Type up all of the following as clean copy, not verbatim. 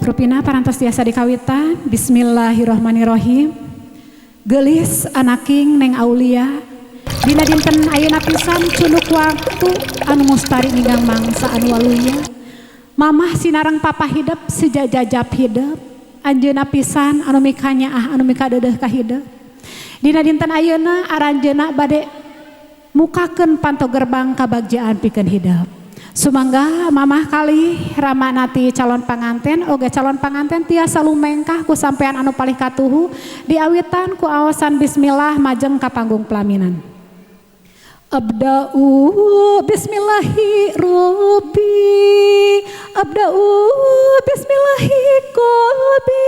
Rupina parantos tiasa dikawitan. Bismillahirrohmanirrohim. Gelis anaking Neng Aulia dina dinten ayeuna pisan cunuk waktu anu mustari ninggang mangsa anu waluya. Mamah sinareng papa hidup sejajajab hidup. Anjeuna pisan anu mikanya anu mika deudeuh ka hidup. Dina dinten ayeuna aranjeuna bade mukakeun panto gerbang kabagjaan pikeun hidup. Sumangga mamah kali ramanati calon panganten oge calon panganten tiasa lumengkah ku sampean anu palih katuhu diawitan ku awasan bismillah majeng ka panggung pelaminan. Abda'u bismillahi rabbi abda'u bismillahi qalbi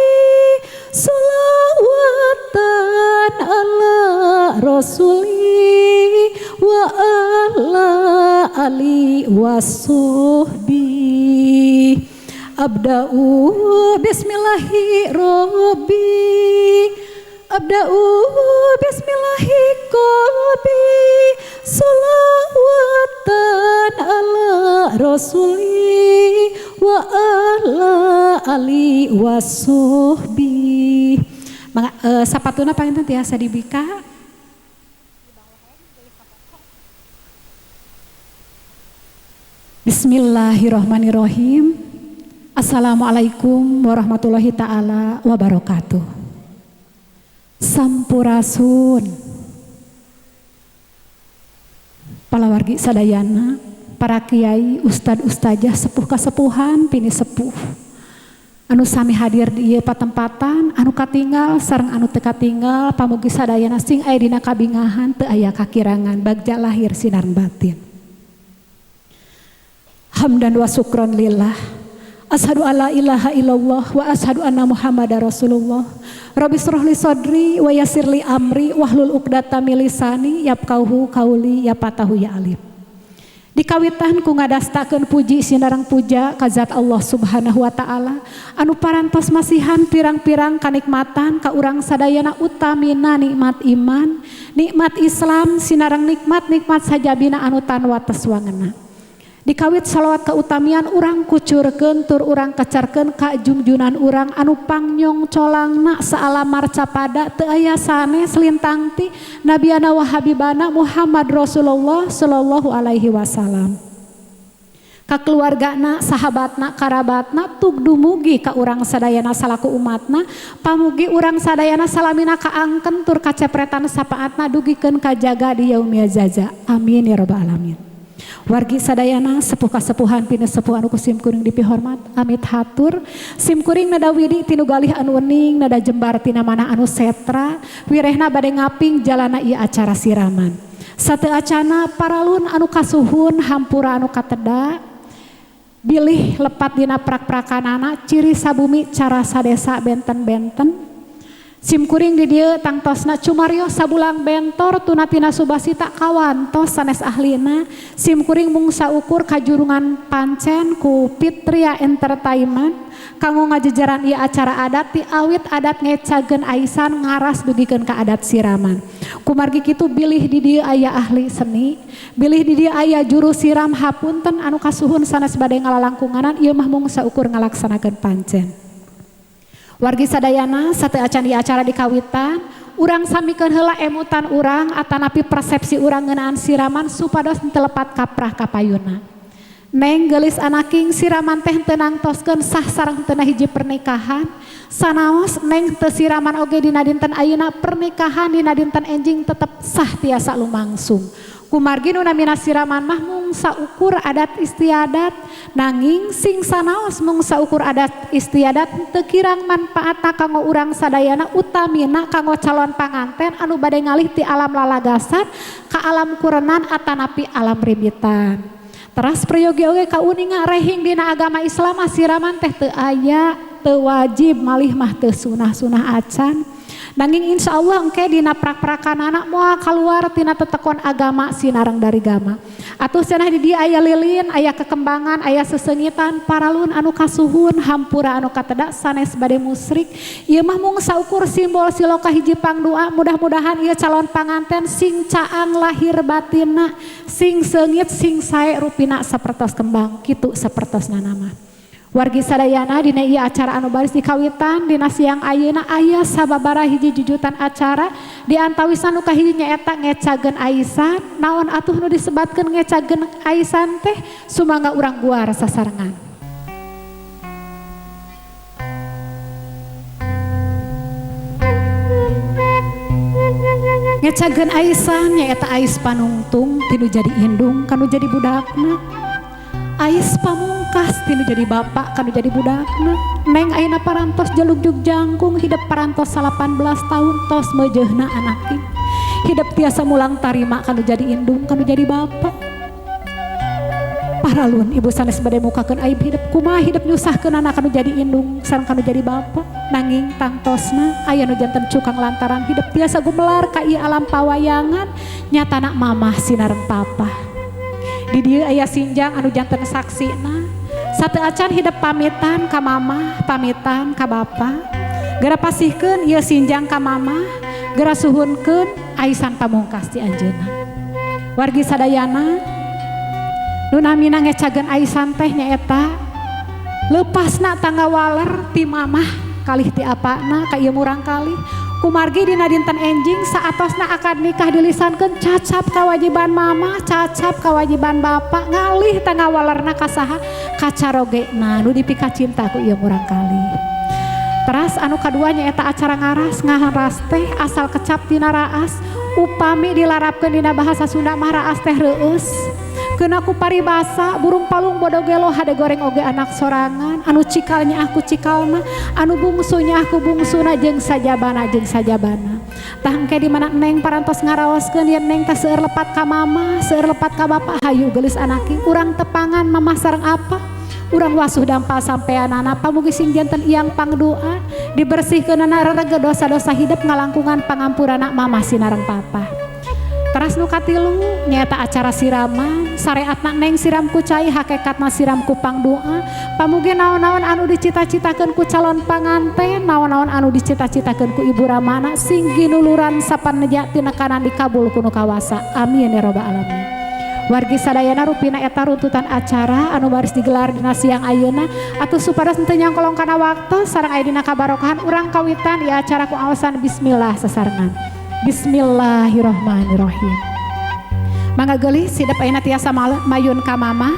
salawatan ala rasuli wa ala ali wa suhbi. Abda'u bismillahi rabbi abda'u bismillahi qalbi salawatan ala rasuli wa ala ali wa suhbi. Sapatuna panginten tiasa dibika. Bismillahirrohmanirrohim. Assalamualaikum warahmatullahi ta'ala wabarakatuh. Sampurasun palawargi sadayana, para kiai, ustad-ustazah, sepuh kasepuhan, pini sepuh anu sami hadir di ieu patempatan, anu katinggal sareng anu teu katinggal, pamugi sadayana sing aya dina kabingahan teu aya kakirangan bagja lahir sinar batin. Hamdan wa syukron lillah. Asyhadu alla ilaha illallah wa asyhadu anna Muhammadar Rasulullah. Rabbi shrahli sadri wa yassirli amri wahlul 'uqdatam min lisani yafqahu qauli ya fatahu ya alim. Dikawitan ku ngadastakeun puji sinareng puja ka zat Allah Subhanahu wa taala anu parantos masihan pirang-pirang kanikmatan ka urang sadayana utamina nikmat iman, nikmat Islam, sinareng nikmat-nikmat sajabina anu tan wates wangeuna. Dikawit salawat keutamian urang kucurkeun tur urang kecarkeun ka junjunan urang anu pangnyong colangna saalam marcapada teu aya sanes lintang ti nabiana wa habibana Muhammad Rasulullah sallallahu alaihi wasallam. Ka keluargana, sahabatna, karabatna tug dumugi ka urang sadayana salaku umatna, pamugi urang sadayana salamina kaangkeun tur kacepretan sapaatna dugikeun ka jaga di yaumil jaza. Amin ya rabbal alamin. Wargi sadayana sepuh kasepuhan pina sepuh anu kusim kuring dipihormat amit hatur sim kuring nada widi tinu galih anu wening nada jembar tina mana anu setra wirehna bade ngaping jalana ieu acara siraman sateu acana paralun anu kasuhun hampura anu kateda bilih lepat dina prak-prakanana ciri sabumi cara sadesa benten-benten. Sim kuring di dieu tangtosna cumario sabulang bentor tunatina subasita kawantos sanes ahlina. Sim kuring mung saukur kajurungan pancen ku Pitria Entertainment kanggo ngajejeran ieu acara adat ti awit adat ngecageun aisan ngaras dugikeun ka adat siraman. Kumargi kitu bilih di dieu aya ahli seni, bilih di dieu aya juru siram hapunten anu kasuhun sanes bade ngalalangkunganan ieu mah mung saukur ngalaksanakeun pancen. Wargi sadayana sateu acan di acara dikawitan urang samikeun heula emutan urang atanapi persepsi urang ngeunaan siraman supados teu lepat kaprah kapayuna. Neng geulis anaking siraman teh teu nangtoskeun sah sareng teu hiji pernikahan sanaos neng teu siraman oge dina dinten ayeuna pernikahan dina dinten enjing tetep sah tiasa lumangsung. Kumargi nu namina siraman mah mung saukur adat istiadat nanging sing sanaos mung saukur adat istiadat teu kirang manfaatna kanggo urang sadayana utamina kanggo calon panganten anu bade ngalih ti alam lalagasan ka alam kurenan atanapi alam ribitan. Teras prayogi oge kauninga rehing dina agama Islam siraman teh teu aya teu wajib malih mah teu sunah-sunah acan. Nanging insya Allah engke dina prak-prakanana moal kaluar tina tetekon agama sinareng dari gama. Atuh cenah di dieu aya lilin, aya kekembangan, aya sesengitan, paralun anu kasuhun, hampura anu kateda sanes bade musyrik. Ieu mah mung saukur simbol siloka hiji pangdoa. Mudah-mudahan ieu calon panganten sing caang lahir batinna, sing seungit sing sae rupina sapertos kembang, kitu sapertosna nama. Wargi sadayana dina ieu acara anu baris dikawitan dina siang ayeuna aya sababaraha hiji jujutan acara di antawisna nu kahiji nyaeta ngecageun aisan. Naon atuh nu disebatkeun ngecageun aisan teh? Sumangga urang guar sasarengan. Ngecageun aisan nyaeta ais panungtung tinu jadi indung kanu jadi budakna. Ais pamungkas tinu jadi bapak kanu jadi budakna. Neng ayeuna parantos jalugjug jangkung hidup parantos 18 tahun tos meujeuhna anakna. Hidup tiasa mulang tarima kanu jadi indung kanu jadi bapak. Paralun ibu sanes bade mukakeun aib hidup kumaha hidup nyusahkeun anak kanu jadi indung sareng kanu jadi bapak. Nanging tangtosna aya nu janten cukang lantaran hidup tiasa gumelar ka ieu alam pawayangan nyatana mamah sinareng papa. Di dieu aya sinjang anu janten saksina sateu acan hidup pamitan ka mamah pamitan ka bapa gara pasihkeun ieu sinjang ka mamah gara suhunkeun aisan pamungkas ti anjeunna. Wargi sadayana nu namina ngecageun aisan teh nyaeta lepasna tangga waler ti mamah kalih ti apana ka ieu murang kalih kumargi dina dinten enjing saatosna akad nikah dilisankeun cacap kewajiban mama cacap kewajiban bapak ngalih tangga walerna ka saha ka carogena nu dipika cinta ku ieu murang kalih. Teras anu kadua nyaeta acara ngaras teh asal kecap dina raas upami dilarapkeun dina bahasa Sunda mah raas teh reueus. Keuna ku paribasa burung palung bodo gelo hade goreng oge anak sorangan anu cikalnya aku cikalna anu bungsunya aku bungsuna jeung sajabana tah engke di mana neng parantos ngaraoskeun yen neng teh seueur lepat ka mama seueur lepat ka bapa hayu geulis anaki urang tepangan mamah sareng apa urang wasuh dampal sampeanana pamugi sing janten iyang pangdoa dibersihkeunana rerege dosa-dosa hidup ngalangkungan pangampurana mamah sinareng papa. Teras nu katilu nyaeta acara siraman sareatna neng siram ku cai hakikatna siram ku pangdoa pamugi naon-naon anu dicita-citakeun ku calon panganten naon-naon anu dicita-citakeun ku ibu ramana sing ginuluran sapaneja tina kanan dikabul ku nu kawasa amin ya rabbal alamin. Wargi sadayana rupina eta runtutan acara anu baris digelar dina siang ayeuna atuh supados teu nyangkolong kana waktu sareng aya dina kabarokahan urang kawitan ieu acara ku aosan bismillah sasarengan. Bismillahirrahmanirrahim. Mangga geulih sidep ayeuna tiasa mayun ka mama.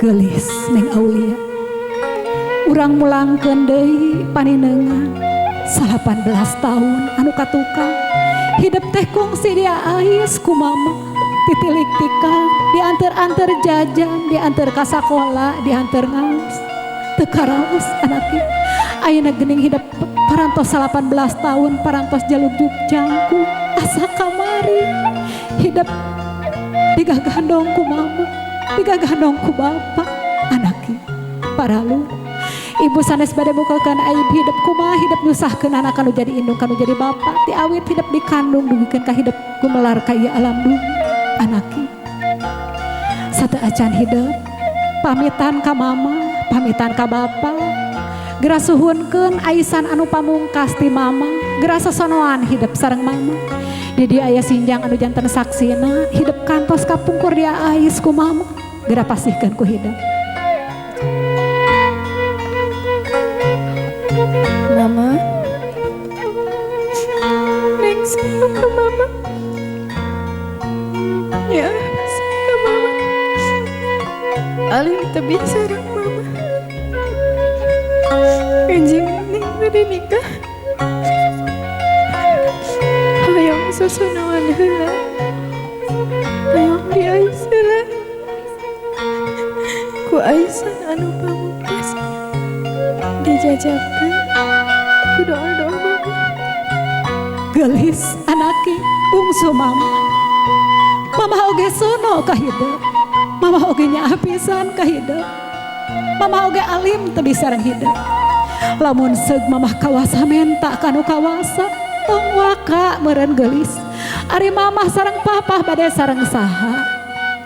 Gelis neng Aulia urang mulangkeun deui paninengan 18 tahun anu katukang hidup teh kungsi dia ais ku mama titilik tikang diantar-antar jajan diantar ka sakola diantar ngaos teu karaos anakna ayeuna geuning hidup parantos 18 tahun parantos jalugjug jangkung asa kamari hidup digagandong ku mama digagandong ku bapak anaki paralu ibu sanes bade mukakeun aib hidup kumaha hidup nyusahkeun anak kanu jadi indung kanu jadi bapak ti awit hidup dikandung dugikeun ka hidup gumelar ka ieu alam dunya anaki sateu acan hidup pamitan ka mama pamitan ka bapa geura suhunkeun aisan anu pamungkas ti mama geura sosonoan hidup sareng mama di dieu aya sinjang anu janten saksina hidup kantos kapungkur dia ais ku mama geura pasihkeun ku hidup. Mama neng sayang ke mama ya sayang ke mama Alin teu bisa sareng mama anjing neng bade nikah hayang susunawan heula hayang di Aisyah ku Aisyah anu pamungkas di dijajabkeun ku doa-doa mama. Gelis anaki bungsu mama. Mama oge sono ka hideuk. Mama oge nyaah pisan ka hideuk. Mama oge alim teu bisa sareng hideuk. Lamun seug mama kawasa menta kanu kawasa tong waka meureun geulis. Ari mama sareng papa bade sareng saha.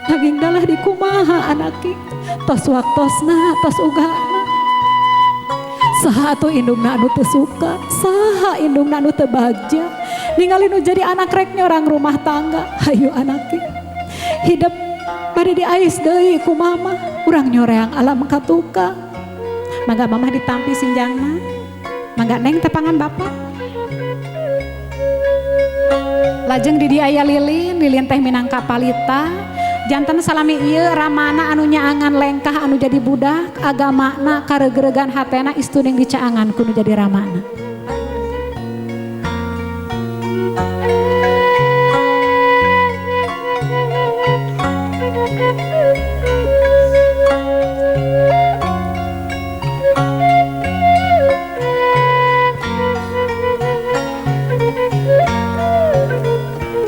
Nanging dalah dikumaha anaki. Tos waktosna tos ugana. Saha atuh indungna anu teu suka, saha indungna anu teu bagja. Ningali nu jadi anak rek nyorang rumah tangga. Hayu anaki. Hidup bade diais deui ku mama. Urang nyoreang alam katuka. Mangga mama ditampi sinjangna. Mangga neng tepangan bapak. Lajeng di dia aya lilin teh minangka palita. Janten salami ieu ramana anu nyaangan lengkah anu jadi budak, agamana karegeregan hatena istuning dicaangan kudu jadi ramana.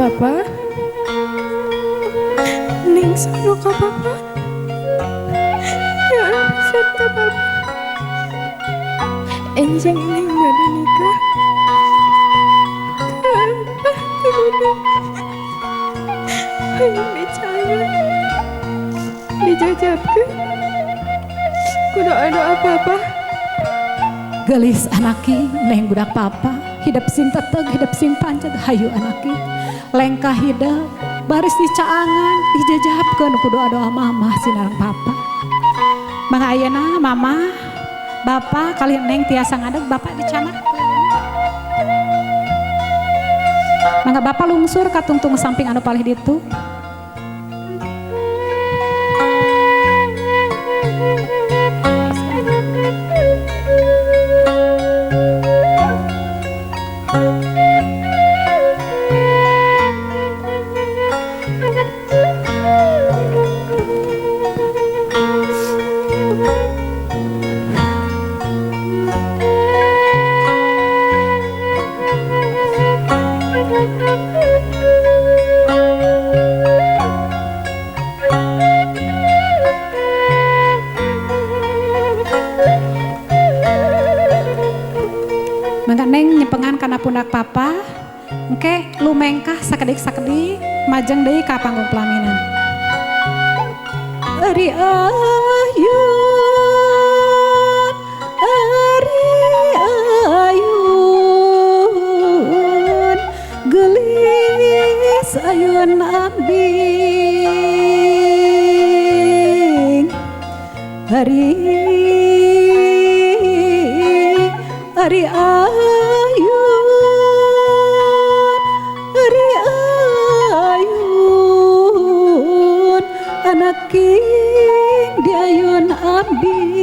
Papa, Neng sono ka papa. Ya pisan ka papa. Enjang Neng bade nikah. Hayang dicaya. Dijajabkeun ku doa-doa papa. Gelis anaki neng budak papa. Hidup sing teteg, hidup sing pancet. Hayu anaki. Lengkah hidup. Baris dicaangan, dijajabkeun ku doa-doa mama sinareng papa. Mangga ayeuna mama, bapa kali neng tiasa ngadeg bapak dicanak. Mangga bapak lungsur ka tungtung samping anu palih ditu. Neng nyepengan kana pundak papa, engke lumengkah sakedik-sakedik majeng deui ka panggung pelaminan. Ari ayun gelis ayun ambing Ari ayun anak king di ayun ambing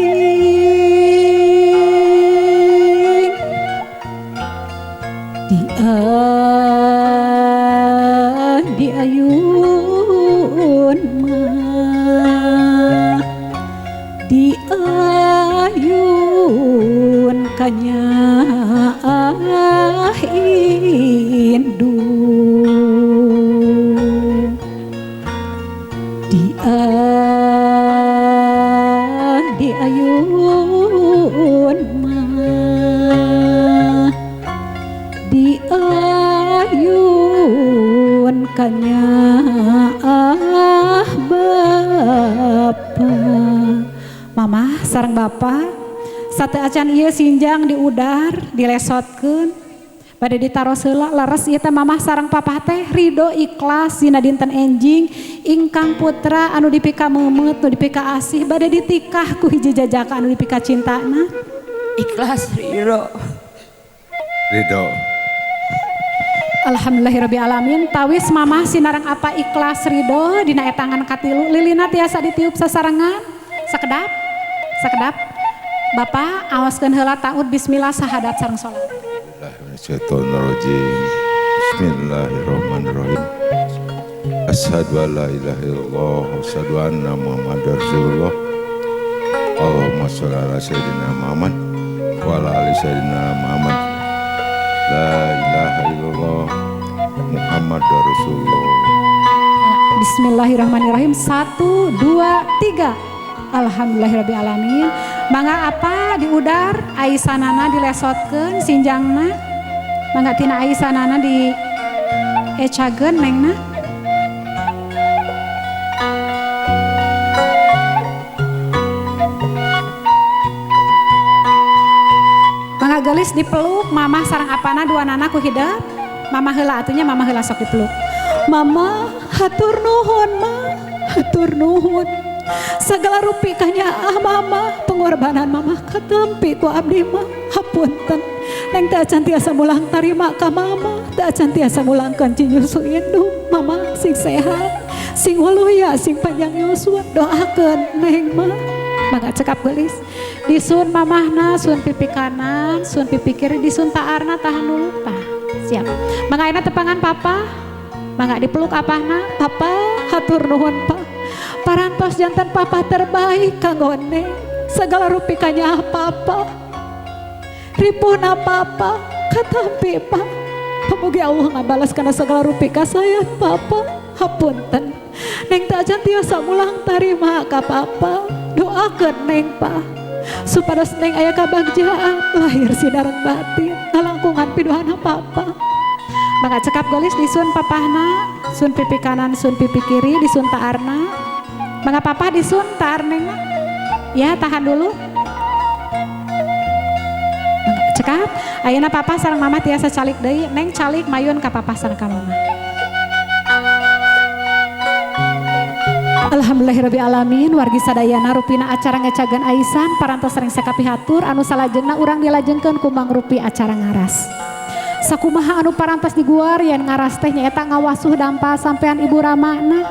di ayun mah di ayun kanya indu di ayun mah di ayun kanya bapa mama sareng bapa sate acan ieu sinjang di udar dilesotkeun bade ditaros heula leres ieu teh mamah sareng papa teh ridho ikhlas dina dinten enjing ingkang putra anu dipika meumeut nu dipika asih bade ditikah ku hiji jajaka anu dipika cintana Ikhlas ridho. Alhamdulillahirabbil alamin tawis mamah sinareng apa ikhlas ridho dina etangan katilu lilina tiasa ditiup sasarengan sakedap Bapak awaskeun heula ta'ud bismillah sahadat sareng salat. Bismillahirrahmanirrahim. Asyhadu an la ilaha illallah wa asyhadu anna Muhammadar Rasulullah. Allahumma sholli ala sayyidina Muhammad wa ala ali sayyidina Muhammad. La ilaha illallah Muhammad Rasulullah. Bismillahirrahmanirrahim. 1, 2, 3. Alhamdulillahirabbil alamin. Mangga apa di udar aisanana dilesotkeun sinjangna. Mangga tina aisanana di ecageun nengna. Mangga gelis dipeluk mamah sareng apana dua nana ku hidep. Mama heula atunya mama heula sok dipeluk. Mama hatur nuhun mah, hatur nuhun. Segala rupi kanyaah mama, pengorbanan mama katempi ku abdi mah. Hapunten, neng teu acan tiasa mulang tarima ka mama, teu acan tiasa mulangkeun cinyusu indung. Mama sing sehat, sing waluya, sing panjang yuswa, doakeun neng mah. Mangga cekap gelis. Disun mamahna, sun pipi kanan, sun pipi kiri, disun taarna tahan dulu tah. Siap. Mangga ayeuna tepangan papa. Mangga dipeluk apahna, papa hatur nuhun pa. Parantos jantan papa terbaik kanggo neng. Segala rupi kanyaah papa. Ripuna papa katampi pa. Pamugi Allah ngabalas kana segala rupi ka saya papa. Hapunten. Neng teu acan tiasa mulang tarima ka papa. Doakeun neng pa. Supados neng aya kabagjaan lahir sidareng batin ngalangkungan pidohana papa. Mangga cekap gelis disun papahna, sun pipi kanan, sun pipi kiri, disun taarna. Mangga papa disun taar neng. Ya tahan dulu. Mangga cekap. Ayeuna papa sareng mama tiasa calik deui, neng calik mayun ka papa sareng ka mama. Alhamdulillahirabbil alamin. Wargi sadayana rupina acara ngecageun aisan parantos sering sakapihatur anu salajengna urang dilajengkeun ku mangrupi acara ngaras. Sakumaha anu parantos diguar yen ngaras teh nyaeta ngawasuh dampa sampean ibu ramana.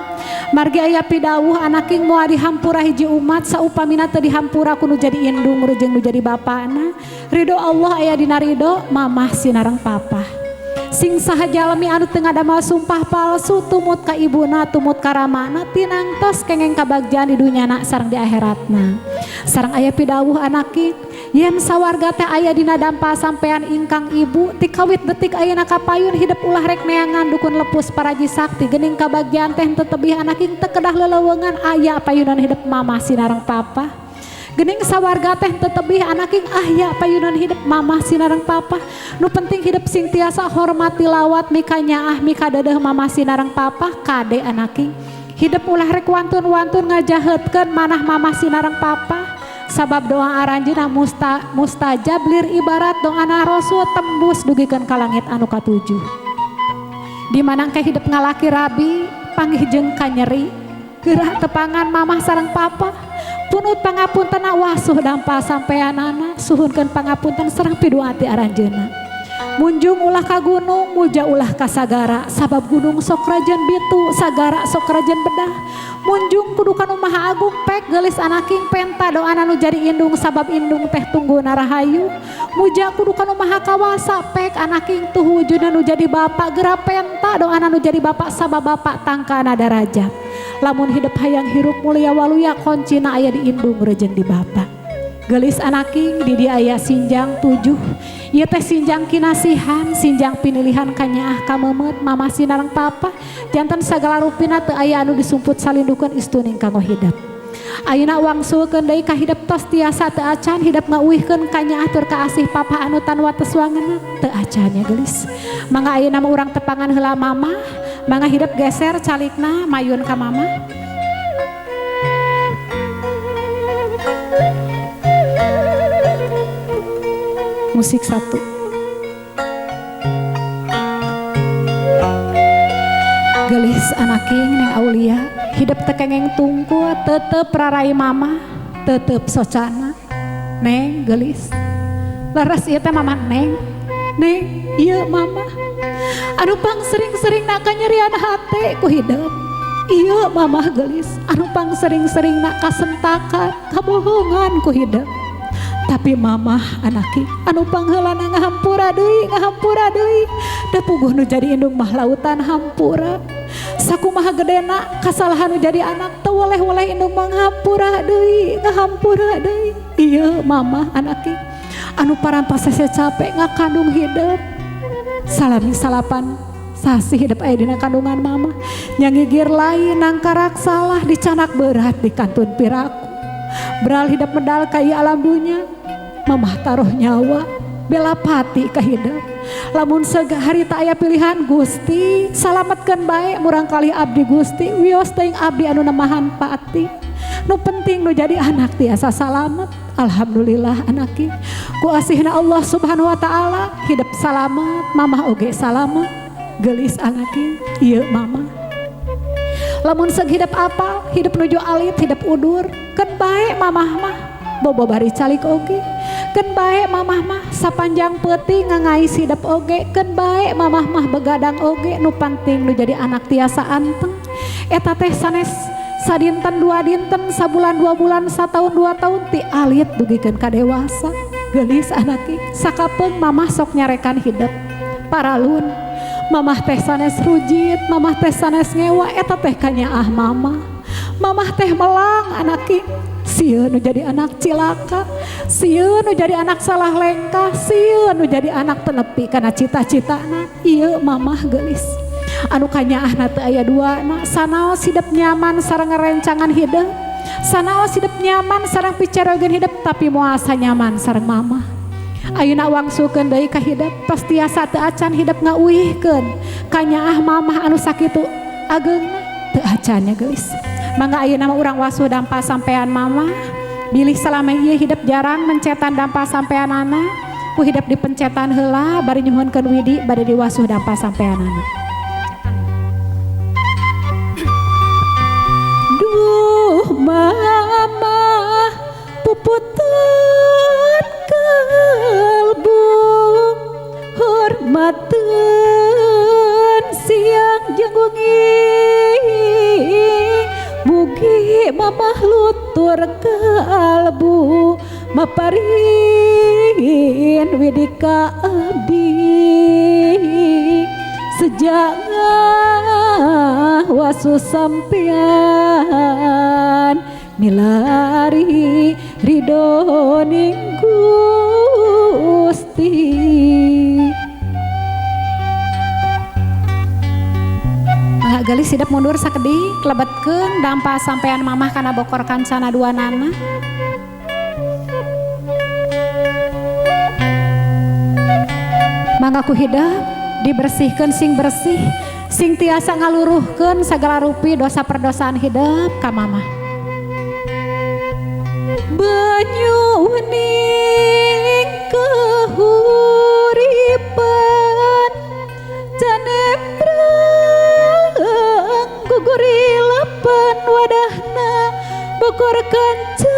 Margi aya pidawuh anaking moal dihampura hiji umat saupamina teu dihampura ku nu jadi indung jeung nu jadi bapana. Ridho Allah aya dina ridho mamah sinareng papa. Sing saha jalmi anu teu ngadamel sumpah palsu tumut ka ibuna tumut ka ramana tinangtos kengeng kabagjaan di dunyana sareng di akhiratna. Sareng aya pidawuh anaki yen sawarga teh aya dina dampa sampean ingkang ibu ti kawit detik ayeuna kapayun hidup ulah rek neangan dukun lepus paraji sakti geuning kabagjaan teh teu tebih anaking teu kedah leleweungan aya payunan hidup mamah sinareng papa. Gening sawarga teh tetebih anaking ahya payunan hidup mamah sinareng papa. Nu penting hidup sing tiasa hormati lawat mika nyaah mika dedeh mamah sinareng papa kade anaking. Hidup ulah rek wantun-wantun ngajahetkeun manah mamah sinareng papa. Sabab doa aranjeunna mustajab lir ibarat doana Rasul tembus dugikeun ka langit anu katujuh. Di manangke hidup ngalaki rabi panggih jeung kanyeri. Gerak tepangan mamah sareng papa. Punut pangapunten wasuh dampa sampeanana suhunkeun pangapunten sareng piduati aranjeunna. Munjung ulah ka gunung muja ulah ka sagara sabab gunung sok rajen bitu sagara sok rajen bedah. Munjung kudu ka nu maha agung pek geulis anaking penta doana nu jadi indung sabab indung teh tungguna rahayu. Muja kudu ka nu maha kawasa pek anaking tuh wujudna nu jadi bapa geura penta doana nu jadi bapa sabab bapa tangkana darajat. Lamun hidup hayang hirup mulia waluya koncina aya di indung rejeng di bapa. Gelis anaking di dia aya sinjang 7. Ieu teh sinjang kinasihan, sinjang pinilihan kanyaah ka memet mamah sinareng papa. Janten sagala rupina teu aya anu disumput salindukeun istuning kanggo hidup. Ayeuna wangsulkeun deui ka hidup tos tiasa teu acan hidup ngauwihkeun kanyaah tur ka asih papa anu tan wates wangeunna teu acan ya gelis. Mangga ayeuna mah urang tepangan heula mamah. Mangga hidup geser calikna mayun ka mama. Musik 1. Gelis anaking neng Aulia hidup tekengeng tungku tetep rarai mama tetep socana neng gelis laras ieu teh mama neng ieu mama anu pang sering-sering nak kanyerian hate ku hidup. Iya mamah gelis anu pang sering-sering nak kasentakan kabohongan ku hidup. Tapi mamah anaki anu pang heulana ngahampura deui da puguh nu jadi indung mah lautan hampura. Sakumaha gedena kasalahan nu jadi anak teu woleh-woleh indung mah ngahampura deui. Iya mamah anaki anu parantos saya capek ngakandung hidup salami salapan sasi hidup aya dina kandungan mama nyangigir lain nangkarak salah dicanak berat di kantun piraku beral hidup medal kaya alam dunia mamah taruh nyawa bela pati ka hidup lamun segahari tak aya pilihan Gusti salametkeun bae murang kali abdi Gusti wios teuing abdi anu nemahan pati nu penting nu jadi anak tiasa salamet alhamdulillah anaki ku asihna Allah subhanahu wa ta'ala hidup salamet mamah oge salamet gelis anaki ieu mama lamun seug hidup apa hidup nuju alit hidup udur keun bae mamah mah bobo bari calik oge keun bae mamah mah sapanjang peuting ngangais hidup oge keun bae mamah mah begadang oge nu penting nu jadi anak tiasa anteng eta teh sanes sadinten dua dinten sabulan 2 bulan satahun 2 tahun ti alit dugikeun ka dewasa gelis anaki sakapeung mamah sok nyarekan hidup paralun mamah teh sanes rujit mamah teh sanes ngewa eta teh kanyaah mamah teh melang anaki sieun nu jadi anak cilaka sieun nu jadi anak salah lengkah sieun nu jadi anak tenepi kana cita-citana ieu mamah gelis anu kanyaahna teu aya duana sanaos hidup nyaman sareng ngerencangan hidup sanaos hidup nyaman sareng picarogeun hidup tapi moal nyaman sareng mamah ayeuna wangsulkeun deui ka hidup tos tiasa teu acan hidup ngauihkeun kanyaah mamah anu sakitu ageungna teu acan ya geus mangga ayeuna mah urang wasuh dampa sampean mamah bilih salama ieu hidup jarang mencetan dampa sampeanana ku hidup dipencetan heula bari nyuhunkeun widi bade diwasuh dampa sampeanana duh mamah puputan kalbu hormateun siang jeung wengi mugi mamah lutur kalbu maparin widika abdi sejak wasu sampean milari ridho ning Gusti gelis hidup mundur sakedi klebetkeun dampa sampean mamah kana bokor kancana dua nana mangga ku hidup dibersihkeun sing bersih sing tiasa ngaluruhkeun sagala rupi dosa perdosaan hidup ka mamah banyu wening kahuripan janembrang guguri lepan wadahna bokor kancana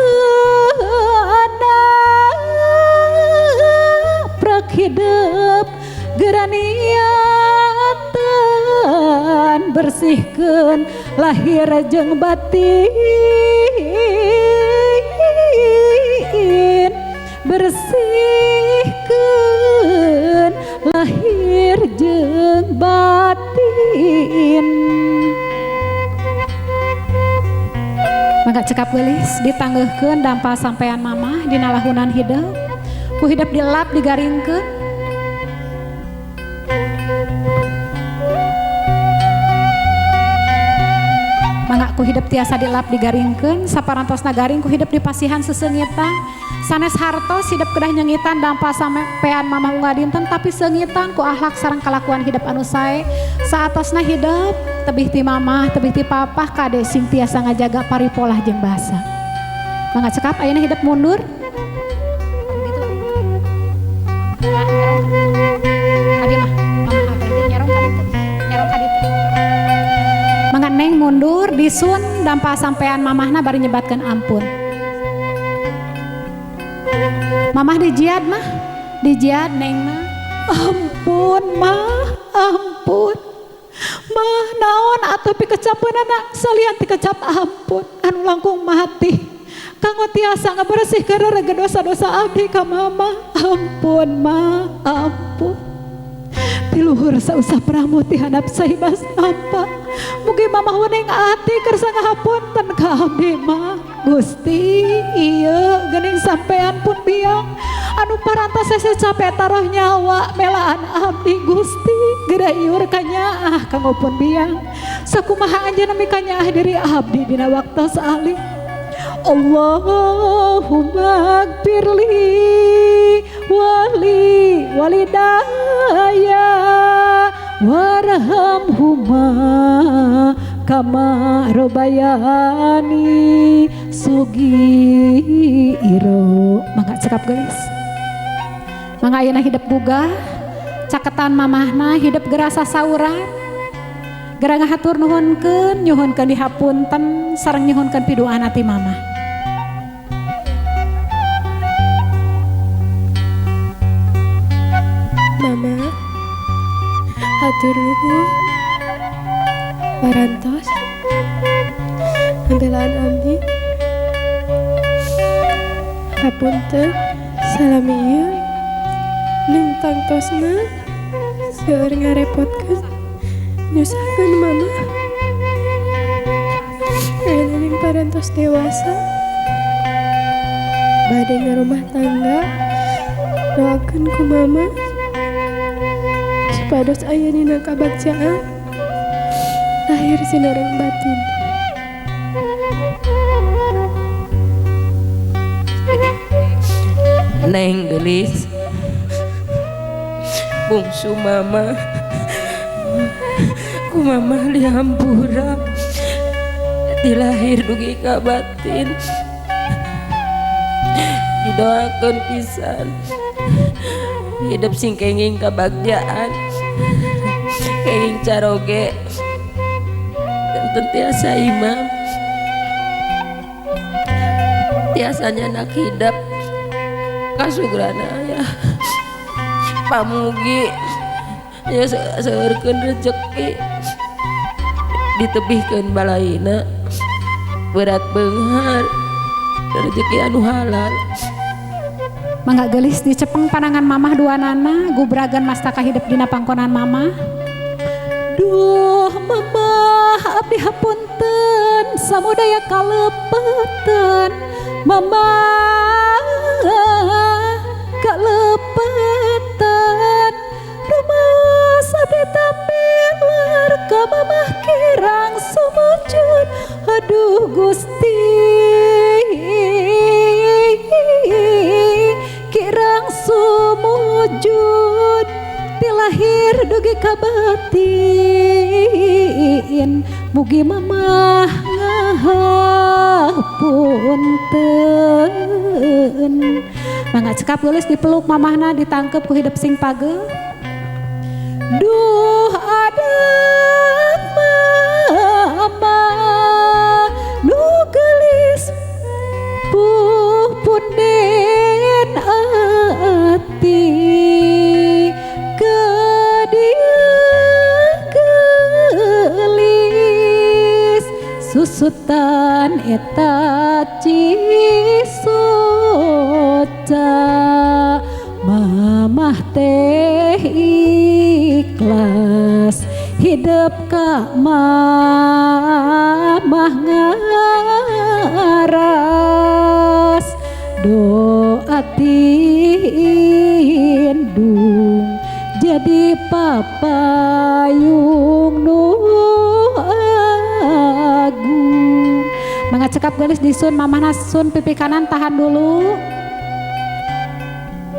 prak hidup geraniatan bersihkeun lahir jeung batin bersihkeun lahir jeung batin mangga cekap geulis ditanggeuhkeun dampa sampean mamah dina lahunan hidup ku hidup dilap digaringkeun mangga ku hidup tiasa dilap digaringkeun saparantosna garing ku hidup dipasihan sesengitan sanes hartos hidup kedah nyengitan dampa sampean mamah unggal dinten tapi sengitan ku akhlak sareng kalakuan hidup anu sae saatosna hidup tebih ti mamah tebih ti papah kade sing tiasa ngajaga paripolah jeung basa mangga cekap ayeuna hidup mundur Neng mundur disun dampa sampean mamahna bari nyebatkeun ampun mamah dijiad mah dijiad nengna ampun mah ampun mah naon atuh pikecapeunana salian ti kecap ampun anu langkung mati kanggo tiasa ngabersihkeun rerege dosa-dosa abdi ka mamah ampun mah ampun tiluhur sausah pramuti handap saibas apa mugi mamah wening ati kersa ngahapunten ka abdi mah Gusti ieu geuning sampean pun biang anu anu parantos sese capek taruh nyawa melaan abdi Gusti geura iur ka nyaah kangopun biang sakumaha anjeunna mika nyaah diri abdi dina waktu salih. Allahumma gfirli wali walidaya warhamhuma kama robayani sugiro. Mangga cekap geus mangga ayeuna hidup boga caketan mamahna hidup gerasa sauran geura ngahatur nuhunkeun nyuhunkeun dihapunten sareng nyuhunkeun pidoana ti mamah. Mama, hatur nuhun parantos ngambelaan abdi. Hapunten salami ieu ning tangtosna seueur ngarepotkeun nyusahkeun mama. Ayeuna ning parantos dewasa bade ngarumah tangga doakeun ku mama supados aya dina kabagjaan lahir sinareng batin. Neng gelis bungsu mama ku mama dihampura dilahir dugi ka batin didoakeun pisan hidup sing kenging kabagjaan kenging caroge dan tiasa imam tiasanya nak hidup kasugrana ya pamugi ya seurkeun rezeki ditebihkeun balaina berat beunghar rezeki anu halal. Mangga gelis dicepeng panangan mamah duanana gubragan mastaka hidup dina pangkonan mamah. Duh mamah abdi hapunten samudaya kalepetan mamah kalepetan rumas abdi tampiler ka mamah kirang sumujud aduh Gusti kirang sumujud tilahir dugi ka batin mugi mamah ngahapunten. Mangga cekap gelis dipeluk mamahna ditangkep ku hidup sing pageuh. Duh adat mama nu gelis puh punden ati kedia gelis susutan eta cisoca mamah teh ikhlas hidup ka mamah ngaras doa tindung jadi papayung nu agung. Mangga cekap gelis disun mamahna sun pipi kanan tahan dulu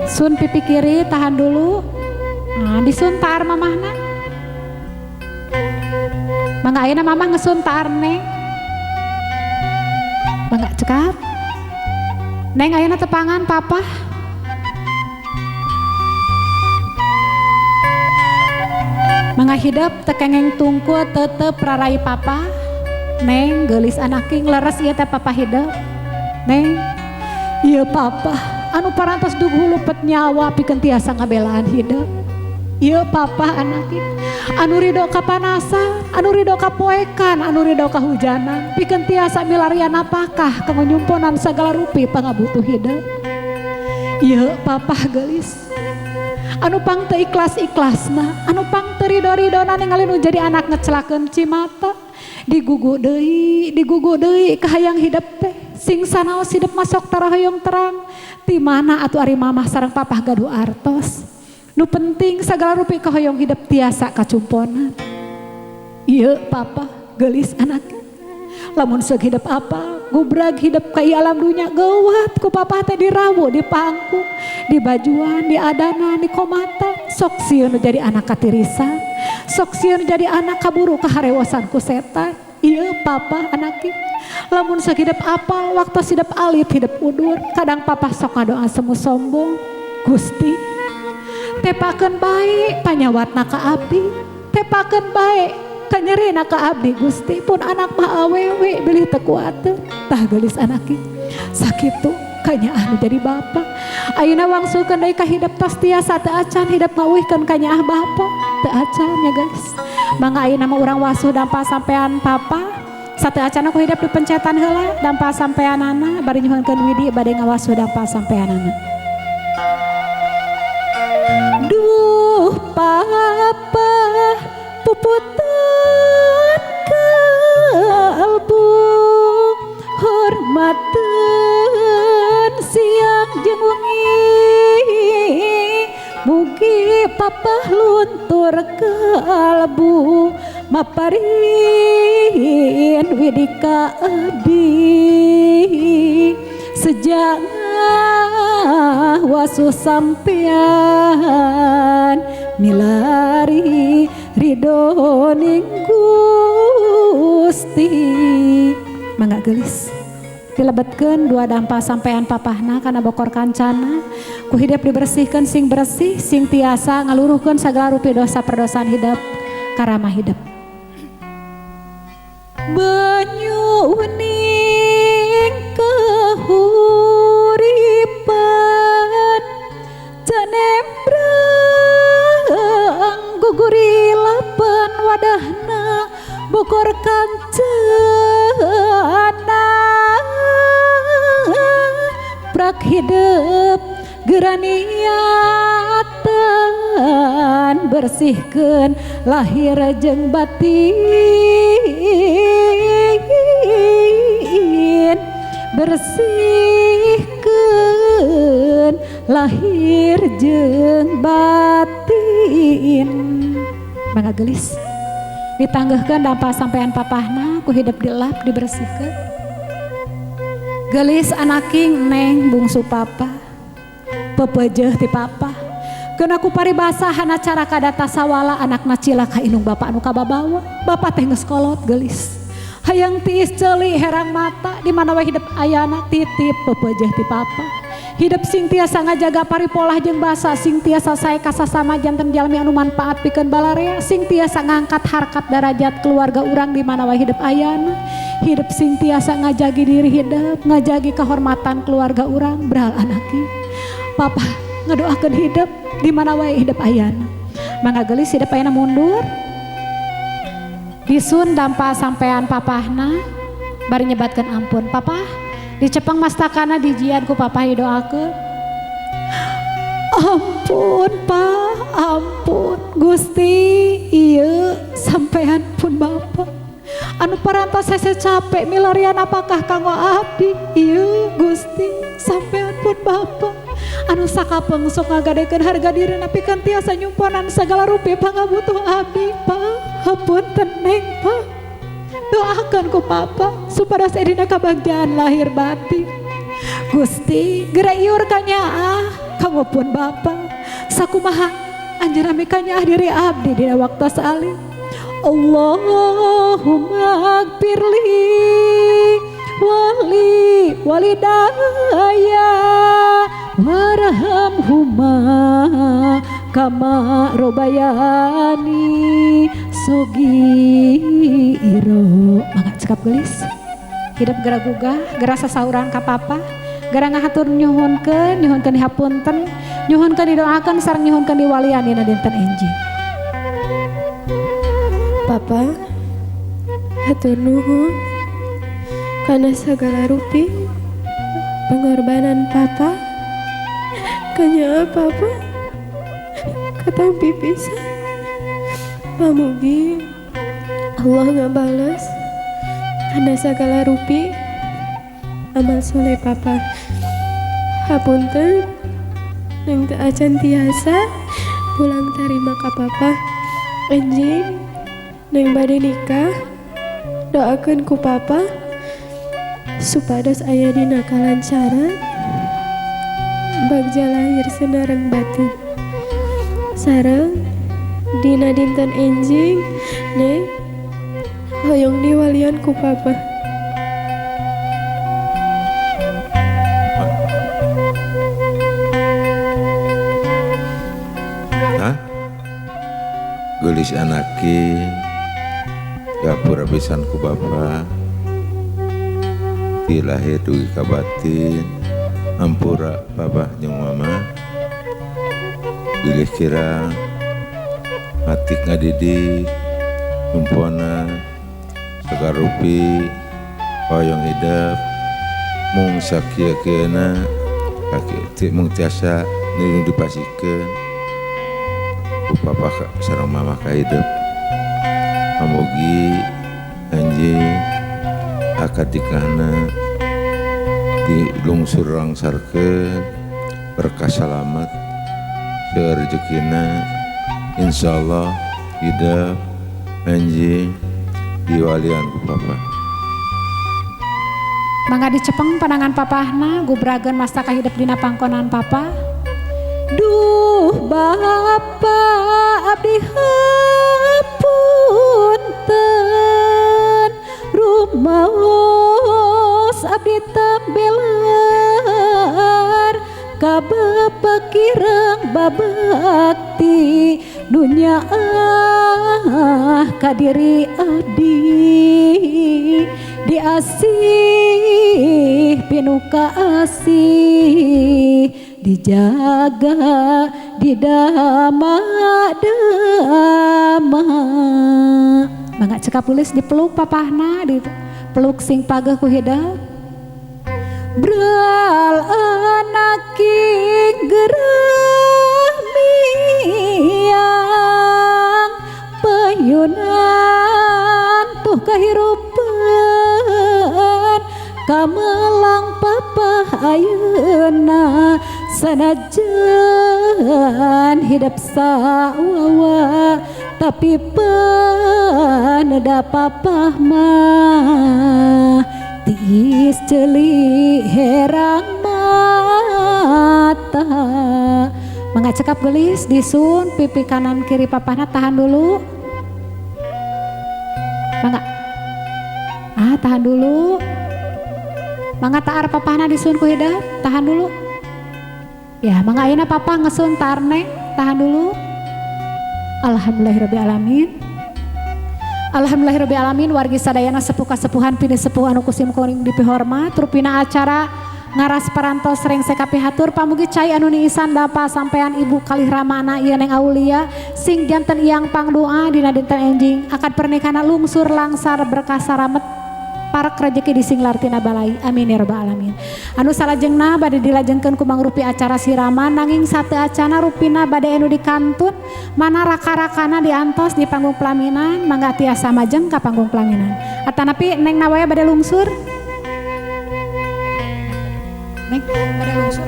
sun pipi kiri tahan dulu. Nah, disun taar mamahna. Mangga ayeuna mamah ngesun taar neng. Mangga cekap. Neng ayeuna tepangan papa. Mangga hidup tekengeng tungku tetep rarai papa. Neng geulis anaking leres ieu teh papa hidup. Neng, ieu papa anu parantos dug hulupet nyawa pikeun tiasa ngabelaan hidup. Ieu papa anaking anu ridho ka panasan, anu ridho ka poekan, anu ridho ka hujanan, pikeun tiasa milarian napakah kanggo nyumponan sagala rupi pangabutuh hidup. Ieu papa geulis anu pang teu ikhlas-ikhlasna, anu pang teu ridho-ridona ningali nu jadi anak ngecelakeun cimata, digugu deui ka hayang hidup teh. Sing sanaos hidup masok tarahoyong terang Ti mana atuh ari mamah sareng papah gaduh artos. Nu penting sagala rupi kahoyong hidup tiasa kacumponan. Iya papa gelis anaknya. Lamun seug hidup apa gubrag hidup ka alam dunya geuwat ku papa teh dirawu di pangku di bajuan di adana di komata sok sieun jadi anak katirisan sok sieun jadi anak kaburu kaharewasan ku setan. Iya papa anaknya. Lamun seug hidup apa waktu hidup alit hidup udur kadang papa sok ngadoa semu sombong. Gusti tepakeun bae panyawatna ka abdi tepakeun bae kanyerena ka abdi Gusti pun anak mah awewe bilih teu kuateun tah geulis anaki sakitu kanya anu jadi bapa ayeuna wangsulkeun deui ka hidup tos tiasa teu acan hidup ngeuwihkeun kanya bapa teu acan ya guys mangga ayeuna mah urang wasuh dampa sampean papa sateu acan aku hidup di pencetan heula dampa sampeanana bari nyuhunkeun widi bade ngawasuh dampa sampeanana. Duh papa puputan kalbu hormateun siang jeung wengi mugi papa luntur kalbu maparin widika abdi sejak wasuh sampean milari ridho ning Gusti mangga geulis dilebetkeun dua dampa sampean papahna kana bokor kancana ku hidup dibersihkeun sing bersih sing tiasa ngaluruhkeun sagala rupi dosa perdosaan hidup karama hidup banyu ning kahuripan canembrang guguri lapan wadahna bokor kancana prak hidup geraniatan bersihkeun lahir jeung batin bersihkeun lahir jeung batin mangga geulis ditanggehkeun dampa sampean papahna ku hidup dilap dibersihkeun geulis anaking neng bungsu papa pepeujeuh ti papa keun aku paribasahan acara kadata sawala anakna cilaka inung bapa anu kababawa bapa teh geus kolot geulis hayang tiis ceuli herang mata di mana we hidup ayana titip pepeujeuh ti papa hidup sing tiasa ngajaga paripolah jeung basa sing tiasa sae kasasama janten jalmi anu manfaat pikeun balarea sing tiasa ngangkat harkat darajat keluarga urang di mana we hidup ayana hidup sing tiasa ngajagi diri hidup ngajagi kehormatan keluarga urang beral anaki papa ngadoakeun hidup di mana we hidup ayana mangga geulis hidup ayana mundur disun dampa sampean papahna bari nyebatkeun ampun papa dicepeng mastakana dijian ku papa doakeun ampun pa ampun Gusti ieu sampean pun bapa anu parantos hese capek milarian apakah kanggo abdi ieu Gusti sampean pun bapa anu sakapeung sok ngagadekeun harga diri napikeun tiasa nyumponan sagala rupi pangabutuh abdi pa ampun teneng pa doakan ku papa supaya sedina kabagjaan lahir batin Gusti geura iur kanyaah kanggo pun bapa sakumaha anjeunna kanyaah diri abdi dina waktu salih Allahumma agfirli wali walidaya warhamhuma kama robayani sogiro mangga cekap geulis hidup gera gugah gera sasauran ka papa gera ngahatur nyuhunkeun dihapunten nyuhunkeun didoakeun sareng nyuhunkeun diwalian dina dinten enjing Papa hatur nuhun kana sagala rupi pengorbanan papa kanya papa katampi pisan pamugi Allah ngabalas kana sagala rupi amal soleh papa Hapunten neng teu acan tiasa pulang tarima ka papa. Enjing neng bade nikah doakeun ku papa supados aya dina kalancaran bagja lahir senareng batin. Sareng dina dinten enjing neng hoyong diwalian ku papa. Gelis anaki gapura pisan ku bapa ti lahir dugi ka batin ampura babah jeung mama bilih kirang matik ngadidik tumpona sagarupi hoyong hidup mung sakieu-kieuna kaki mung tiasa nu dipasikeun ku papa sareng mama ka hidup. Pamugi anjing akad nikahna di lungsur rangsarkeun berkah salamet seueur rezekina insyaallah hidup anjing diwalian ku papa. Mangga dicepeng pandangan papahna gubrageun masta kahidup dina pangkonan papa. Duh bapa abdi hapunten rumaos abdi tambelar ka bapa kirang babakti dunya ka diri abdi diasih pinuka asih dijaga didama mangga cekap tulis dipeluk papahna dipeluk sing pageh ku hidup bral anaking gerah miang payunan tuh kahirupan kamelang papa ayeuna sanajan hidup sawawa tapi paneda papah mah tiis ceuli herang mata. Mangga cekap gelis disun pipi kanan kiri papahna tahan dulu. Mangga tahan dulu. Mangga taar papahna disun ku hidup tahan dulu. Ya, mangga ayeuna papa ngesun tarne, tahan dulu. Alhamdulillahirabbil alamin wargi sadayana sepuh kasepuhan pini sepuh anu kusim kuring dipihormat rupina acara ngaras parantos sering sekapi hatur pamugi cai anu niisan bapa sampean ibu kalih ramana ieu neng aulia sing janten iyang pangdoa dina dinten enjing akad pernikahan lungsur langsar berkah saramet parak rezeki di singlar tina balai amin ya rabbal alamin. Anu salajengna bade dilajengkeun ku mangrupi acara siraman nanging sateu acana rupina bade anu dikantun mana raka-rakana diantos di panggung pelaminan mangga tiasa majeng ka panggung pelaminan. Atanapi neng nawaya bade lungsur. Neng bade lungsur.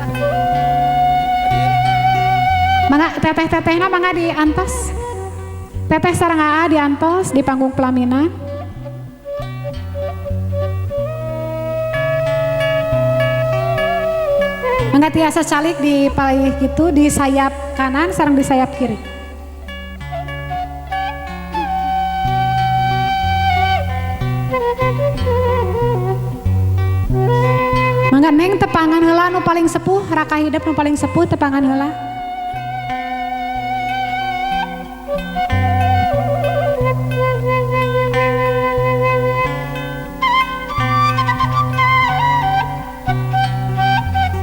Mangga teteh-tetehna mangga diantos. Teteh sareng aa diantos di panggung pelaminan. Mangga tiasa calik di palih gitu di sayap kanan sareng di sayap kiri. Mangga neng tepangan heula nu paling sepuh raka hidup nu paling sepuh tepangan heula.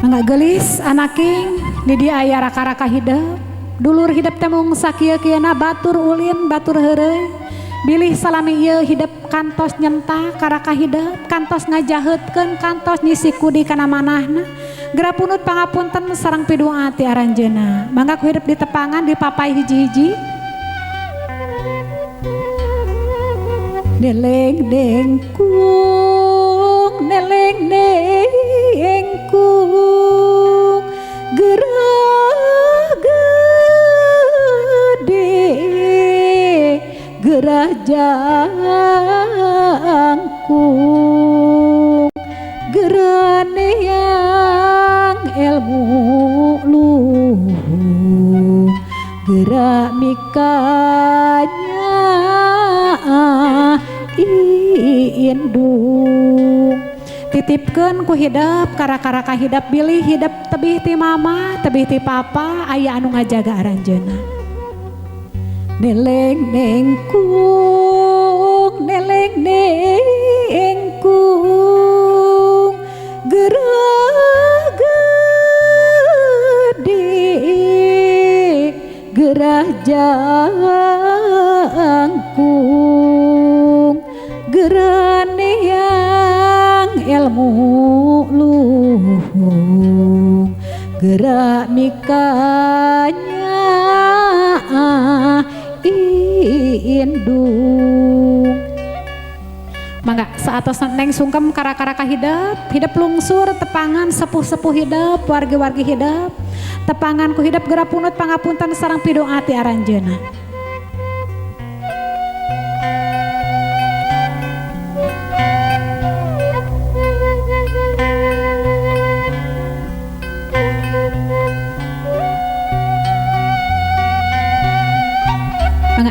Mangga gelis anaking di dia aya raka-raka hidup dulur hidup teh mung sakieu-kieuna batur ulin batur heureuy bilih salami ieu hidup kantos nyentah karaka hidup kantos ngajaheutkeun kantos nyisi kudi kana manahna geura punut pangapunten sareng pidoa ti aranjeunna. Mangga ku hidup di tepangan di papai hiji-hiji neleng dengkung neleng dengkung jangkung gerane yang ilmu luhung gerak mikanya indung titipkeun ku hidap kara-kara ka hidap bilih hidap tebih ti mama tebih ti papa aya anu ngajaga aranjeunna neleng nengkung gerah gede gerah jangkung gerane yang ilmu luhung gerak mikanya indung mangga saatos neng sungkem kara-kara ka hidap lungsur tepangan sepuh-sepuh hidap wargi-wargi hidap tepangan ku hidap gerak punut pangapunten sareng pidung ati aranjeunna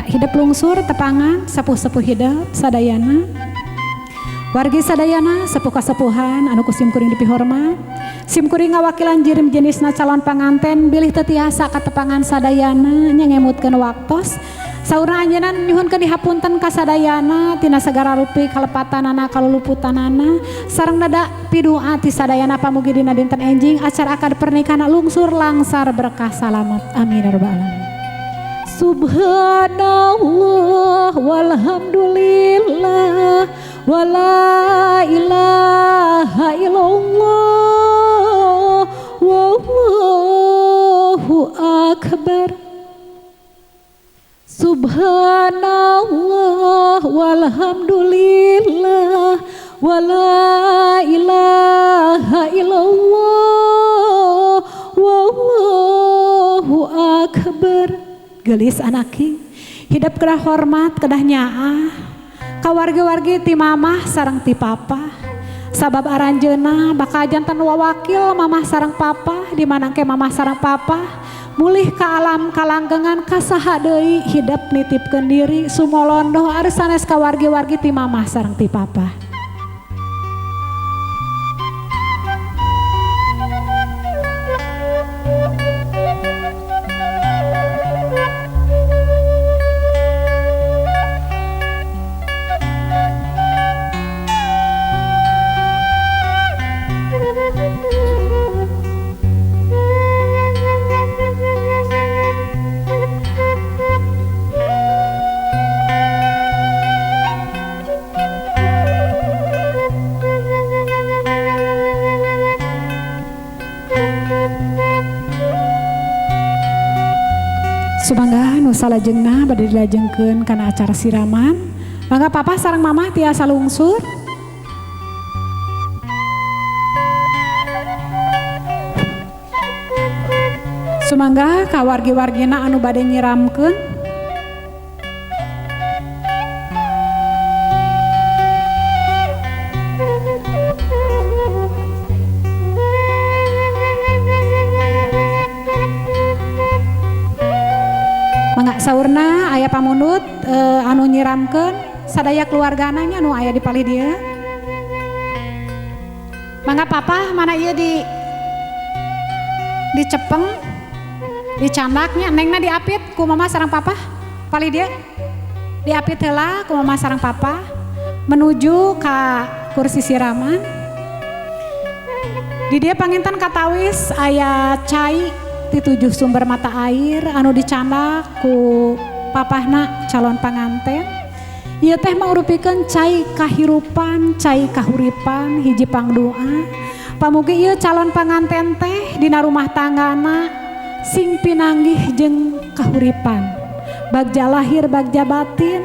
hidap lungsur tepangan sepuh-sepuh hidap sadayana wargi sadayana sepuh kasepuhan anu kusim kuring dipihormat sim kuring ngawakilan jirim jenisna calon panganten bilih tetiasa katepangan sadayana nyengemutkeun waktos saurna anjeunna nyuhunkeun dihapunten ka sadayana tina sagara rupi kalepatanana kaluluputanana sareng nada pidung ati sadayana pamugi dina dinten enjing acara akad pernikahan lungsur langsar berkah salamet amin ya rabbal alamin. Subhanallah walhamdulillah wala ilaha illallah wallahu akbar. Subhanallah walhamdulillah wala ilaha illallah wallahu akbar. Gelis anaki hidup kedah hormat kedah nyaah kawargi-wargi ti mamah sareng ti papa sabab aranjeunna bakal janten wawakil mamah sareng papa di mana ke mamah sareng papa mulih ka alam kalanggengan kasaha deui hidup nitipkeun diri sumolondo ari sanes kawargi-wargi ti mamah sareng ti papa. Sumangga nu salajengna bade dilajengkeun kana acara siraman. Mangga papa sareng mamah tiasa lungsur. Sumangga ka wargi-wargina anu bade nyiramkeun. Saurna aya pamunut anu nyiramkeun sadaya keluargana nya anu aya di palih dieu. Mangga papa mana ieu dicepeng dicandaknya nengna diapit ku mama sareng papa palih dieu diapit heula ku mama sareng papa menuju ka kursi siraman. Di dieu panginten katawis aya cai di 7 sumber mata air anu dicandak ku papahna calon panganten. Ieu teh mangrupikeun cai kahirupan, cai kahuripan, hiji pangdoa. Pamugi ieu calon panganten teh dina rumah tanggana sing pinanggih jeung kahuripan. Bagja lahir bagja batin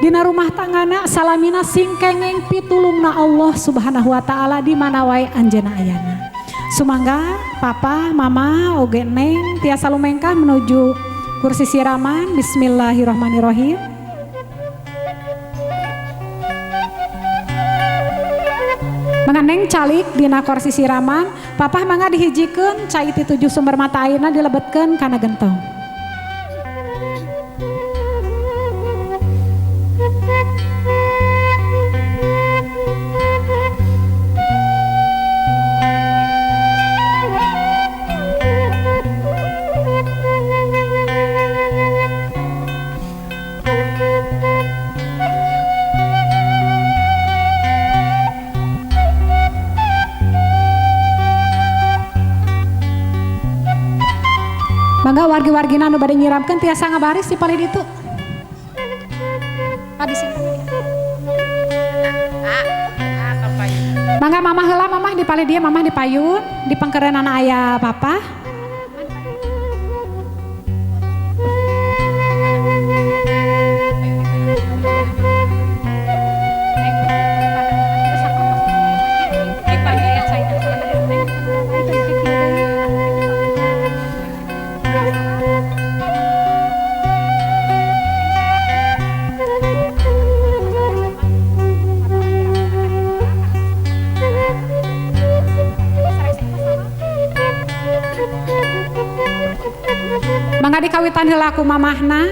dina rumah tanggana salamina sing kengeng pitulungna Allah Subhanahu wa taala di mana wae anjeunna ayana. Sumangga papa, mama, oge neng tiasa lumengkah menuju kursi siraman. Bismillahirrahmanirrahim. Mengeneng calik dina kursi siraman, papa mangga dihijikeun cai ti 7 sumber mata airna dilebetkeun kana gentong. Mangga wargi-wargina anu bade nyiramkeun tiasa ngabaris di palid itu. Di sini. Mangga mamah heula mamah di palid dia mamah di payun di pangkereunana aya papa. Mangga dikawitan heula ku mamahna,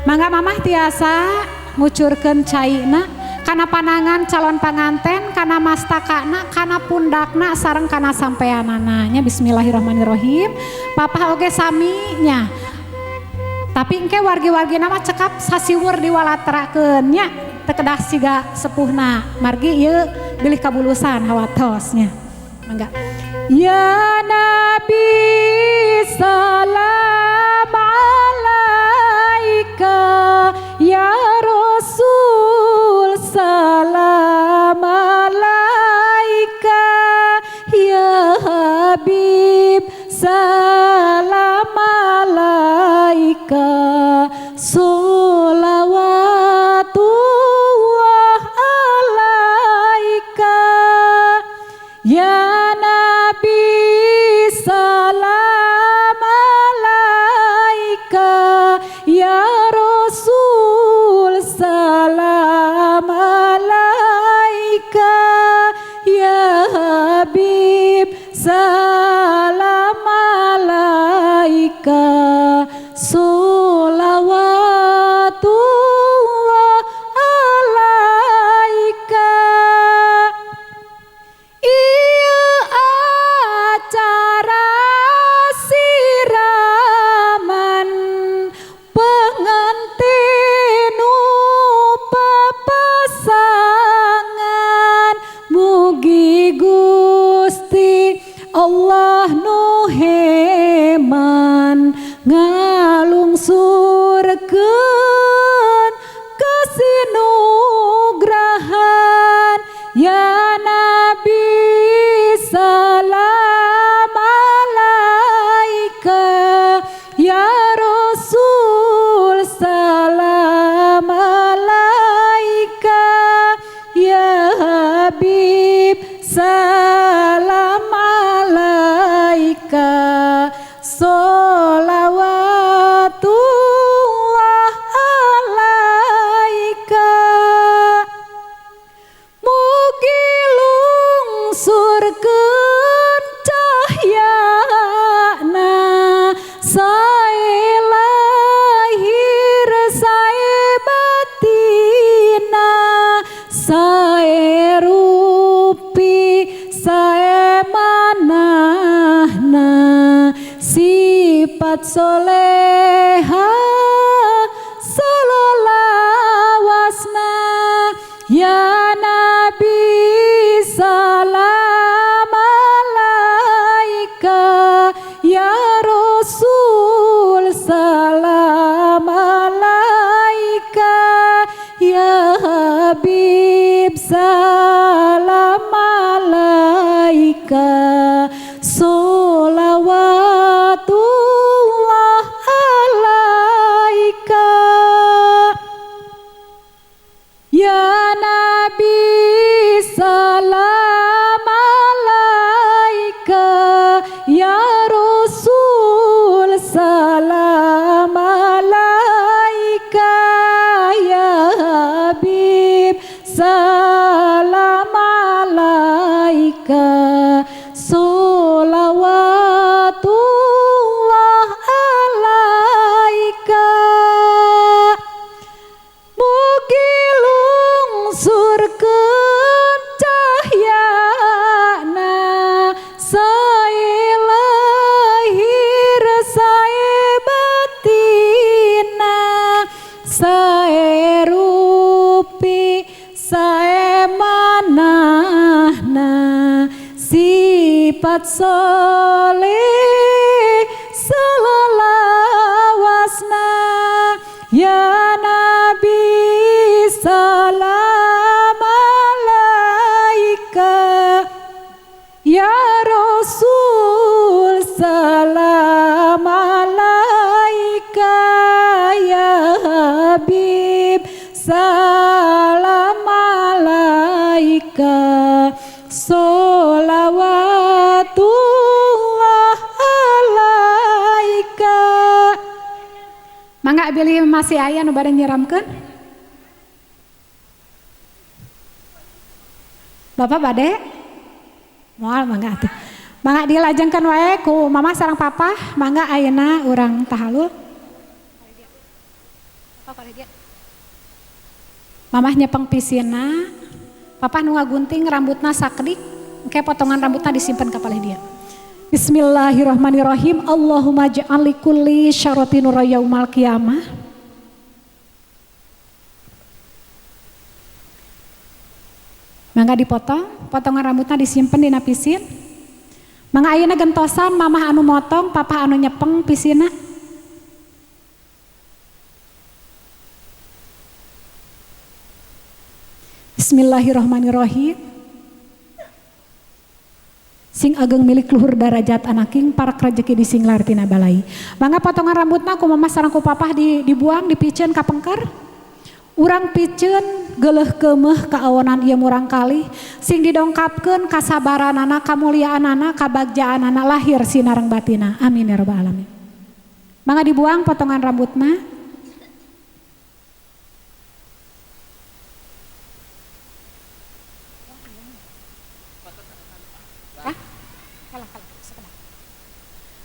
mangga mamah tiasa ngucurkeun caina kana panangan calon panganten, kana mastakana, kana pundakna sareng kana sampeanana nya. Bismillahirrahmanirrahim. Papa oge sami nya. Tapi engke wargi-wargina mah cekap sasiwur diwalaterakeun nya, teu kedah siga sepuhna. Margi ieu bilih kabulusan hawatos nya. Mangga. Ya Nabi salam alaika, ya Rasul salam alaika, ya Habib salam alaika, sholawatullah alaika, ya salam alaika, ya Rasul salam alaika, ya Habib salam alaika, sholawatullah alaika. Acara siraman pengantin papasangan, mugi Gusti Allah nu heman ngalungsurkeun kasinugrahan, ya Nabi salam alaika, ya Rasul salam alaika, ya Habib salam alaika, sholawatullah alaika. Mugi lungsurkeun cahyana sae lahir sae batina, sae rupi sae manahna, sifat soleha salawasna, ya Nabi salam alaika, ya Rasul salam alaika, ya Habib salam alaika, sholawatullah alaika. sifat soleh selawasna ya Nabi salam alaika ya Rasul salam alaika ya Habib salam alaika sholawatullah alaika. Mangga bilih masih aya nu bade nyiramkeun? Bapak bade? Moal mangga atuh. Mangga dilajengkeun wae ku mama sareng papa, mangga ayeuna urang tahalul. Mamah nyepeng pisina, papa nu ngagunting rambutna sakdik, engke potongan rambutna disimpen ka palih dia. Bismillahirrahmanirrahim. Allahumma ja'al likulli syaratin nur yaumal qiyamah. Mangga dipotong, potongan rambutna disimpen dina pisin. Mangga ayeuna gentosan mamah anu motong, papa anu nyepeng pisina. Bismillahirrahmanirrahim. Sing ageng milik luhur darajat anaking para rezeki di singlar tina balai. Mangga potongan rambutna ku mama sareng ku papa dibuang dipikeun ka pengker. Urang pikeun geuleuh keumeuh ka awonan ieu murang kali sing didongkapkeun kasabaranana kamuliaanana kabagjaanana lahir sinareng batina. Amin ya rabbal alamin. Mangga dibuang potongan rambutna.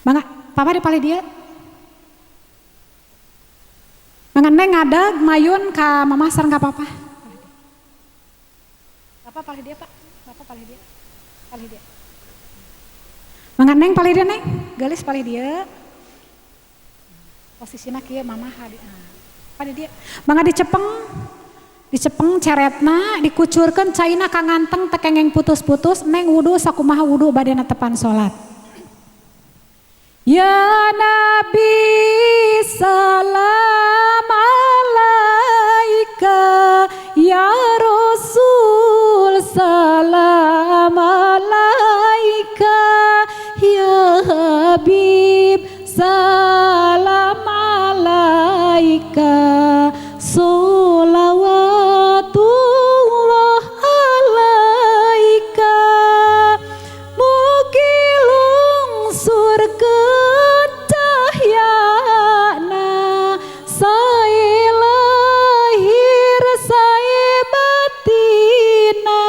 Mangga papa di palih dia. Mangga neng ngadeg mayun ka mama sareng ka papa. Papa palih dia, Pak. Papa palih dia. Palih dia. Mangga neng palih dia, neng. Gelis palih dia. Posisina kieu mama hadi. Palih dia. Mangga dicepeng ceretna, dikucurkeun caina ka nganteng teu kengeng putus-putus, neng wudu sakumaha wudu bade netepan salat. Ya Nabi salam alaika ya Rasul salam alaika ya Habib salam alaika sholawatullah alaika mugi lungsurkeun cahyana sae lahir sae batina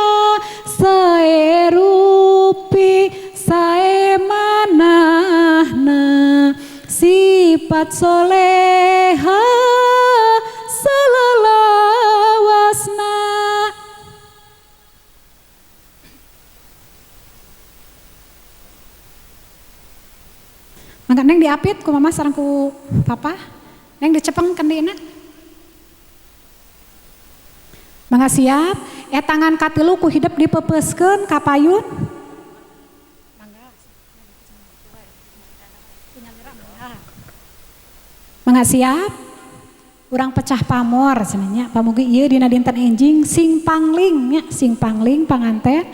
sae rupi sae manahna sifat soleha salawasna. Mangga neng diapit ku mama sareng ku papa, neng dicepeng kendina. Mangga siap, tangan katilu ku hidup dipepeuskeun ka payun. Mangga siap, urang pecah pamor cenanya. Pamugi ieu dina dinten enjing sing pangling nya, sing pangling panganten.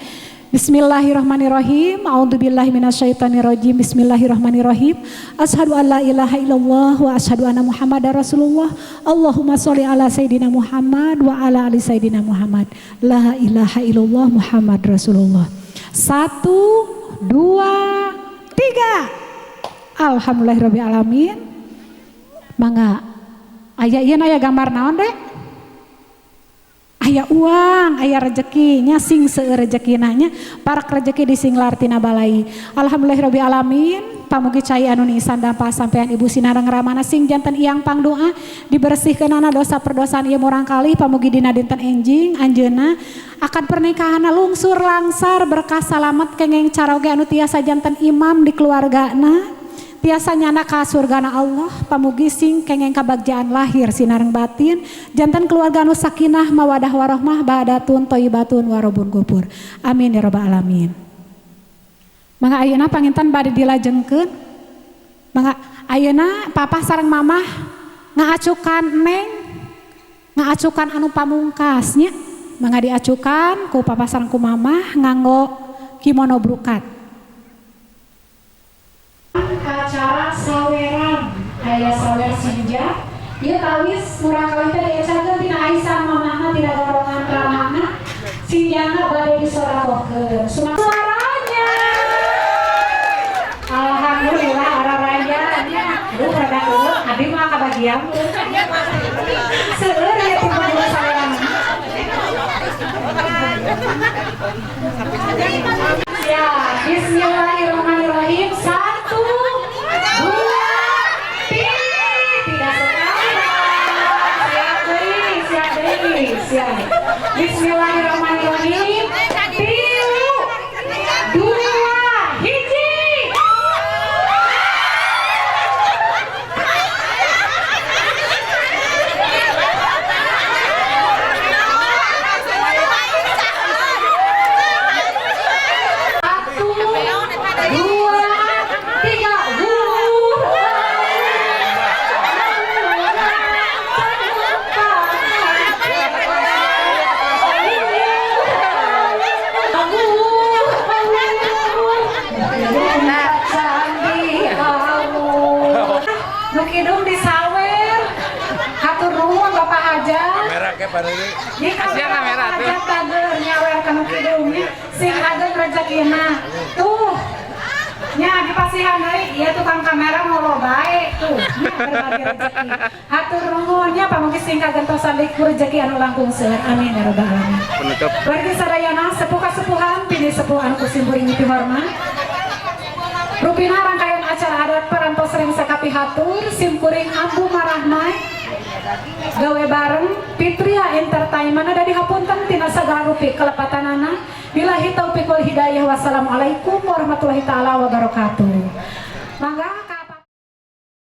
Bismillahirrahmanirrahim. A'udzubillahi minasyaitonirrajim. Bismillahirrahmanirrahim. Asyhadu an la ilaha illallah wa asyhadu anna Muhammadar Rasulullah. Allahumma sholli ala sayidina Muhammad wa ala ali sayidina Muhammad. La ilaha illallah Muhammad Rasulullah. 1 2 3. Alhamdulillahirabbil alamin. Mangga aya ieu aya gambar naon deh? Aya uang, aya rezekinya sing seueur rezekina nya parak rezeki di singlar tina balai. Alhamdulillahirabbil alamin. Pamugi cai anu nisan dampa sampean ibu sinareng ramana sing janten iang pangdoa dibersihkeunana dosa perdosaan ieu murang kali. Pamugi dina dinten enjing anjeunna akad pernikahanna lungsur langsar berkah salamet kengeng caroge anu tiasa janten imam di keluargana. Tiasa nyana ka surgana Allah, pamugi sing kengeng kabagjaan lahir sinareng batin, jantan keluarga anu sakinah mawadah warahmah ba'datun thayyibatun warobun gopur. Amin ya rabbal alamin. Mangga ayeuna panginten bade dilajengkeun. Mangga ayeuna papa sareng mamah ngaacukan neng, ngaacukan anu pamungkasnya. Mangga diacukan ku papa sareng ku mamah nganggo kimono brokat. Acara saweran aya sawer sinja. Ieu kawis murah kawin teh diacakeun tina Aisyah mamahna tina golongan ramana. Sinjana bade disorakokeun. Suaranya. Alhamdulillah ararayanya. Aduh rada eueuh abi mah kabagian. Seueur ya tiba dua saweran. Ya, bismillahirrahmanirrahim. 1, 2, 3. Tidak sekali. Siap. Bismillahirrahmanirrahim. 3, 2, 1. Nukidung disawer, hatur nuhun Bapak Hajat. Merah ke pada ini. Kasihan lah merah tuh. Hajat tager nyawer ke nukidungnya, sing agen rezekina. Tuh, nya dipasihan deui, ieu tukang kamera mau bae tuh, nya berbagi rezeki. Hatur nuhunnya pamugi sing kagentosan deui ku rezeki anu langkung seueur. Amin ya rabbal alamin. Penutup. Wargi sadayana sepuh kasepuhan pini sepuh anu kusimpuring ngiti hormat. Rupina rangkaian acara adat parantos sering sakapi hatur simkuring Abu Marahmai gawe bareng Fitria Entertainment ada dihapunten tina sagala rupi kelepatanana. Billahi taufiq wal hidayah. Wassalamualaikum warahmatullahi taala wabarakatuh. Mangga